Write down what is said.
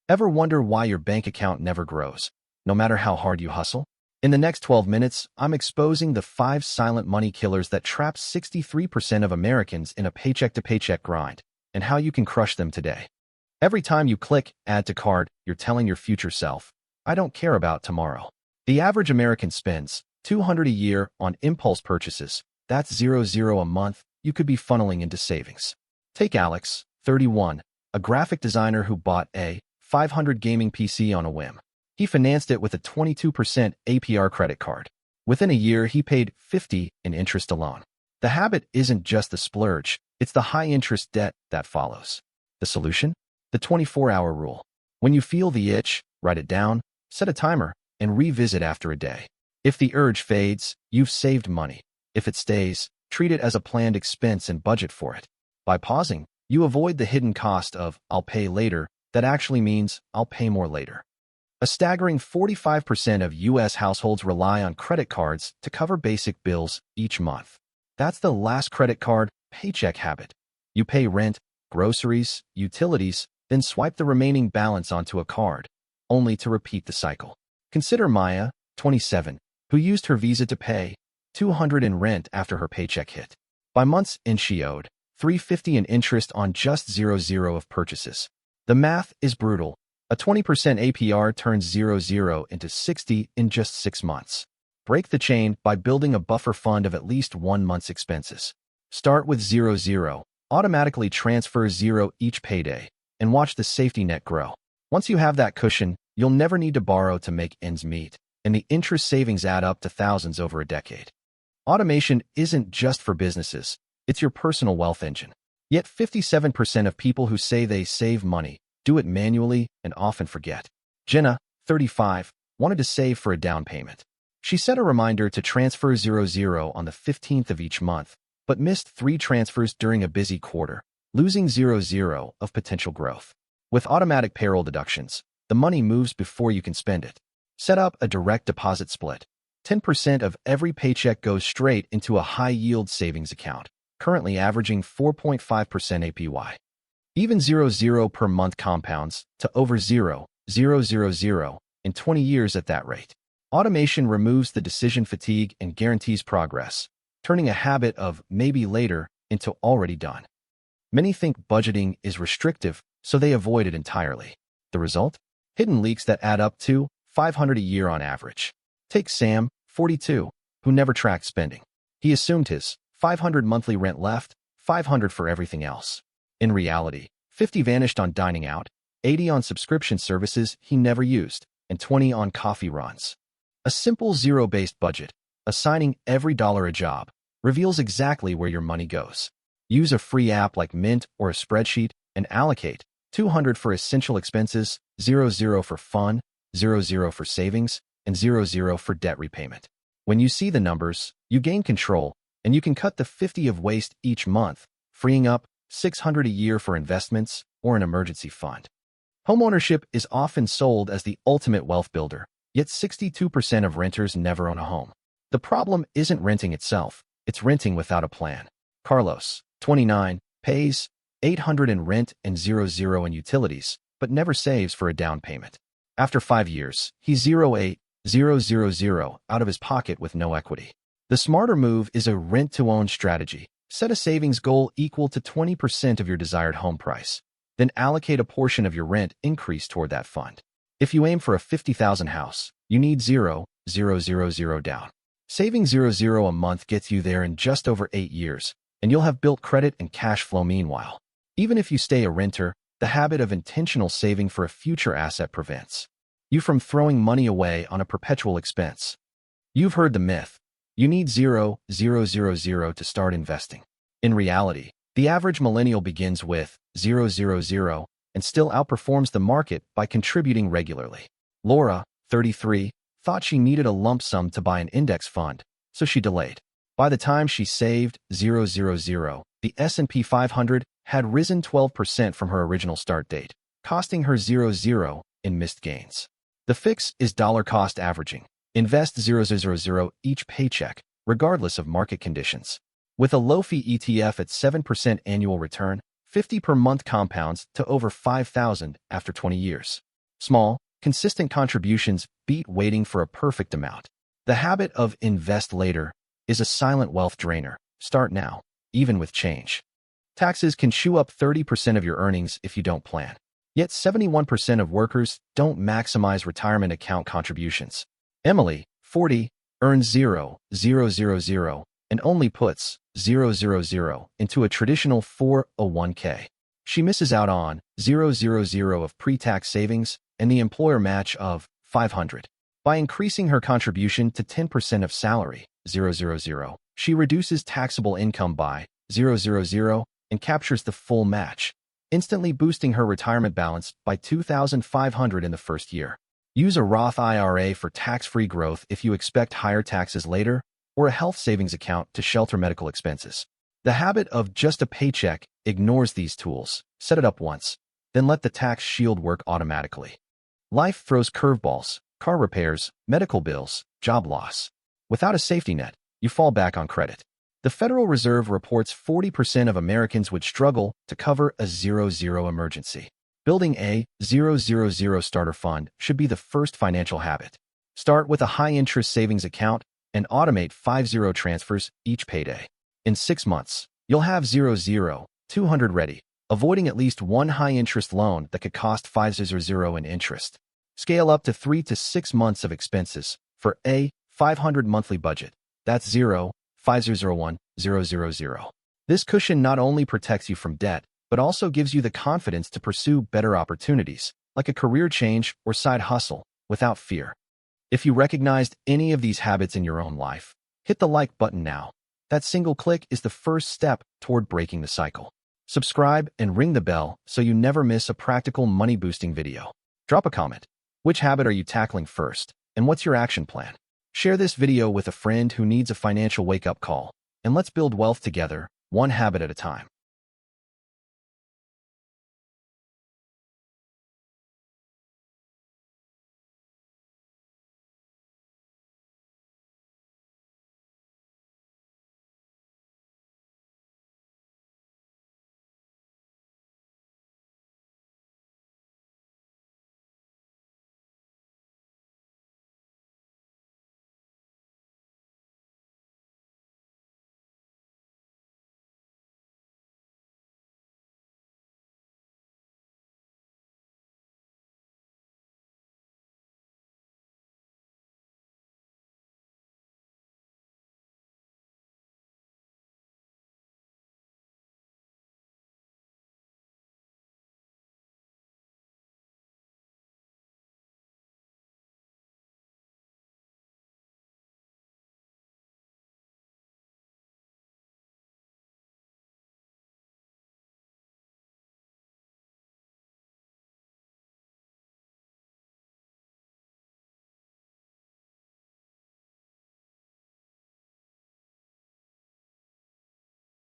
Ever wonder why your bank account never grows, no matter how hard you hustle? In the next 12 minutes, I'm exposing the 5 silent money killers that trap 63% of Americans in a paycheck-to-paycheck grind, and how you can crush them today. Every time you click Add to Cart, you're telling your future self, I don't care about tomorrow. The average American spends $200 a year on impulse purchases. That's $0 a month you could be funneling into savings. Take Alex, 31, a graphic designer who bought a $500 gaming PC on a whim. He financed it with a 22% APR credit card. Within a year, he paid $50 in interest alone. The habit isn't just the splurge, it's the high-interest debt that follows. The solution? The 24-hour rule. When you feel the itch, write it down, set a timer, and revisit after a day. If the urge fades, you've saved money. If it stays, treat it as a planned expense and budget for it. By pausing, you avoid the hidden cost of I'll pay later that actually means I'll pay more later. A staggering 45% of U.S. households rely on credit cards to cover basic bills each month. That's the last credit card paycheck habit. You pay rent, groceries, utilities, then swipe the remaining balance onto a card, only to repeat the cycle. Consider Maya, 27, who used her Visa to pay $200 in rent after her paycheck hit. By month's end, she owed $350 in interest on just $0 of purchases. The math is brutal. A 20% APR turns $0 into $60 in just 6 months. Break the chain by building a buffer fund of at least 1 month's expenses. Start with $0, automatically transfer $0 each payday, and watch the safety net grow. Once you have that cushion, you'll never need to borrow to make ends meet, and the interest savings add up to thousands over a decade. Automation isn't just for businesses, it's your personal wealth engine. Yet 57% of people who say they save money do it manually and often forget. Jenna, 35, wanted to save for a down payment. She set a reminder to transfer $0 on the 15th of each month, but missed 3 transfers during a busy quarter, losing $0 of potential growth. With automatic payroll deductions, the money moves before you can spend it. Set up a direct deposit split. 10% of every paycheck goes straight into a high-yield savings account, currently averaging 4.5% APY. Even $0 per month compounds to over $0 in 20 years at that rate. Automation removes the decision fatigue and guarantees progress, turning a habit of maybe later into already done. Many think budgeting is restrictive, so they avoid it entirely. The result? Hidden leaks that add up to $500 a year on average. Take Sam, 42, who never tracked spending. He assumed his $500 monthly rent left, $500 for everything else. In reality, $50 vanished on dining out, $80 on subscription services he never used, and $20 on coffee runs. A simple zero-based budget, assigning every dollar a job, reveals exactly where your money goes. Use a free app like Mint or a spreadsheet and allocate $200 for essential expenses, $0 for fun, $0 for savings, and $0 for debt repayment. When you see the numbers, you gain control, and you can cut the $50 of waste each month, freeing up $600 a year for investments or an emergency fund. Homeownership is often sold as the ultimate wealth builder, yet 62% of renters never own a home. The problem isn't renting itself, it's renting without a plan. Carlos, 29, pays $800 in rent and $0 in utilities, but never saves for a down payment. After 5 years, he's $0.000 out of his pocket with no equity. The smarter move is a rent-to-own strategy. Set a savings goal equal to 20% of your desired home price. Then allocate a portion of your rent increase toward that fund. If you aim for a $50,000 house, you need $0.000 down. Saving $0 a month gets you there in just over 8 years, and you'll have built credit and cash flow meanwhile. Even if you stay a renter, the habit of intentional saving for a future asset prevents you from throwing money away on a perpetual expense. You've heard the myth. You need $0.000 to start investing. In reality, the average millennial begins with $0.000 and still outperforms the market by contributing regularly. Laura, 33, thought she needed a lump sum to buy an index fund, so she delayed. By the time she saved $0.000, the S&P 500 had risen 12% from her original start date, costing her $0 in missed gains. The fix is dollar cost averaging. Invest $0.000 each paycheck, regardless of market conditions. With a low-fee ETF at 7% annual return, $50 per month compounds to over $5,000 after 20 years. Small, consistent contributions beat waiting for a perfect amount. The habit of invest later is a silent wealth drainer. Start now, even with change. Taxes can chew up 30% of your earnings if you don't plan. Yet 71% of workers don't maximize retirement account contributions. Emily, 40, earns 0,000 and only puts 0,000 into a traditional 401k. She misses out on 0,000 of pre-tax savings and the employer match of $500. By increasing her contribution to 10% of salary, 0,000, she reduces taxable income by 0,000 and captures the full match, instantly boosting her retirement balance by $2,500 in the first year. Use a Roth IRA for tax-free growth if you expect higher taxes later, or a health savings account to shelter medical expenses. The habit of just a paycheck ignores these tools. Set it up once, then let the tax shield work automatically. Life throws curveballs: car repairs, medical bills, job loss. Without a safety net, you fall back on credit. The Federal Reserve reports 40% of Americans would struggle to cover a 0-0 emergency. Building a 0-0-0 starter fund should be the first financial habit. Start with a high-interest savings account and automate 5-0 transfers each payday. In 6 months, you'll have 0-0, 200 ready, avoiding at least one high-interest loan that could cost 5-0 in interest. Scale up to 3 to 6 months of expenses for a 500 monthly budget. That's 0,501,000. This cushion not only protects you from debt, but also gives you the confidence to pursue better opportunities, like a career change or side hustle, without fear. If you recognized any of these habits in your own life, hit the like button now. That single click is the first step toward breaking the cycle. Subscribe and ring the bell so you never miss a practical money-boosting video. Drop a comment. Which habit are you tackling first, and what's your action plan? Share this video with a friend who needs a financial wake-up call, and let's build wealth together, one habit at a time.